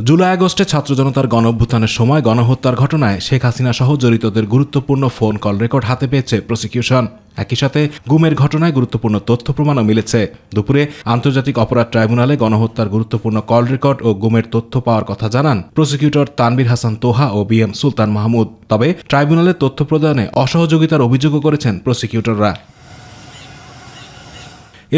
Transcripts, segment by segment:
জুলাই আগস্টে ছাত্র জনতার গণঅভ্যুত্থানের সময় গণহত্যার ঘটনায় শেখ হাসিনা সহ জড়িতদের গুরুত্বপূর্ণ ফোন কল রেকর্ড হাতে পেয়েছে প্রসিকিউশন। একই সাথে গুমের ঘটনায় গুরুত্বপূর্ণ তথ্য প্রমাণও মিলেছে। দুপুরে আন্তর্জাতিক অপরাধ ট্রাইব্যুনালে গণহত্যার গুরুত্বপূর্ণ কল রেকর্ড ও গুমের তথ্য পাওয়ার কথা জানান প্রসিকিউটর তানভীর হাসান তোহা ও বিএম সুলতান মাহমুদ। তবে ট্রাইব্যুনালে তথ্য প্রদানে অসহযোগিতার অভিযোগও করেছেন প্রসিকিউটররা।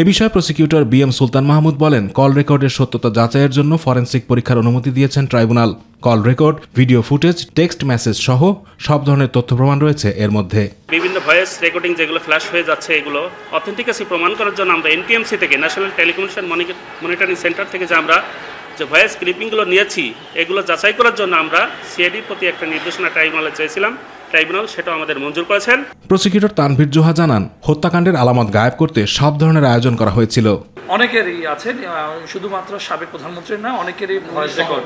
এ বিষয়ে প্রসিকিউটর বিএম সুলতান মাহমুদ বলেন, কল রেকর্ডের সত্যতা যাচাইয়ের জন্য ফরেনসিক পরীক্ষার অনুমতি দিয়েছেন tribunal. Call record, video footage, text message সহ সব ধরনের তথ্য প্রমাণ রয়েছে এর মধ্যে। বিভিন্ন ভয়েস রেকর্ডিং যেগুলো ফ্ল্যাশ হয়ে যাচ্ছে, এগুলো অথেন্টিকেসি প্রমাণ করার জন্য আমরা এনটিএমসি থেকে, ন্যাশনাল টেলিকমিউনিকেশন মনিটরিং সেন্টার থেকে যে ভয়েস ক্লিপিংগুলো নিয়েছি, এগুলো যাচাই করার জন্য আমরা সিআইডির প্রতি একটা নির্দেশনা ট্রাইব্যুনালে চেয়েছিলাম। ট্রাইব্যুনাল সেটা আমাদের মঞ্জুর করেছেন। প্রসিকিউটর তানভীর জোহা জানান, হত্যাকাণ্ডের আলামত গায়েব করতে সব ধরনের আয়োজন করা হয়েছিল। অনেকেরই আছে, শুধুমাত্র সাবেক প্রধানমন্ত্রীর না, অনেকেরই ভয়েস রেকর্ড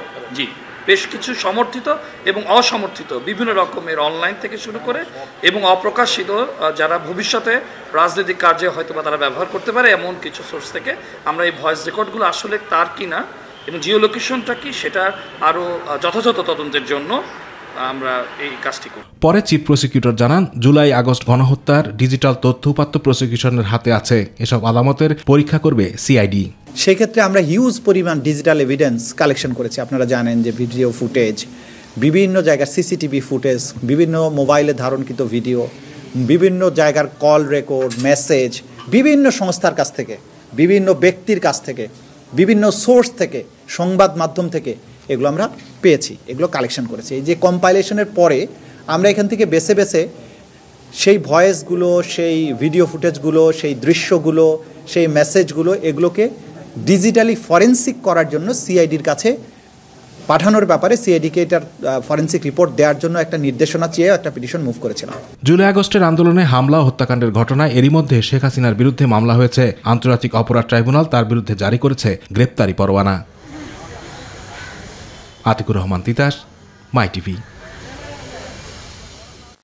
বেশ কিছু সমর্থিত এবং অসমর্থিত বিভিন্ন রকমের অনলাইন থেকে শুরু করে এবং অপ্রকাশিত যারা ভবিষ্যতে রাজনৈতিক কার্যে হয়তো বা তারা ব্যবহার করতে পারে এমন কিছু সোর্স থেকে আমরা এই ভয়েস রেকর্ডগুলো আসলে তার কিনা এবং জিও লোকেশনটা কি সেটা আরও যথাযথ তদন্তের জন্য আমরা এই কাজটি করি। পরে চিফ প্রসিকিউটর জানান, জুলাই আগস্ট গণহত্যার ডিজিটাল তথ্য উপাত্ত প্রসিকিউশনের হাতে আছে। এসব আলামতের পরীক্ষা করবে সিআইডি। সেক্ষেত্রে আমরা হিউজ পরিমাণ ডিজিটাল এভিডেন্স কালেকশন করেছি। আপনারা জানেন যে ভিডিও ফুটেজ, বিভিন্ন জায়গার সিসিটিভি ফুটেজ, বিভিন্ন মোবাইলে ধারণকৃত ভিডিও, বিভিন্ন জায়গার কল রেকর্ড, মেসেজ, বিভিন্ন সংস্থার কাছ থেকে, বিভিন্ন ব্যক্তির কাছ থেকে, বিভিন্ন সোর্স থেকে, সংবাদ মাধ্যম থেকে এগুলো আমরা পেয়েছি, এগুলো কালেকশন করেছি। এই যে কম্পাইলেশনের পরে আমরা এখান থেকে বেছে বেছে সেই ভয়েসগুলো, সেই ভিডিও ফুটেজগুলো, সেই দৃশ্যগুলো, সেই মেসেজগুলো, এগুলোকে ডিজিটালি ফরেনসিক করার জন্য সিআইডির কাছে পাঠানোর ব্যাপারে সিআইডিকে এটার ফরেনসিক রিপোর্ট দেওয়ার জন্য একটা নির্দেশনা চেয়ে একটা পিটিশন মুভ করেছিলাম। জুলাই আগস্টের আন্দোলনে হামলা ও হত্যাকাণ্ডের ঘটনায় এরই মধ্যে শেখ হাসিনার বিরুদ্ধে মামলা হয়েছে। আন্তর্জাতিক অপরাধ ট্রাইব্যুনাল তার বিরুদ্ধে জারি করেছে গ্রেপ্তারি পরোয়ানা। আতিকুর রহমান তিতাস, মাই টিভি।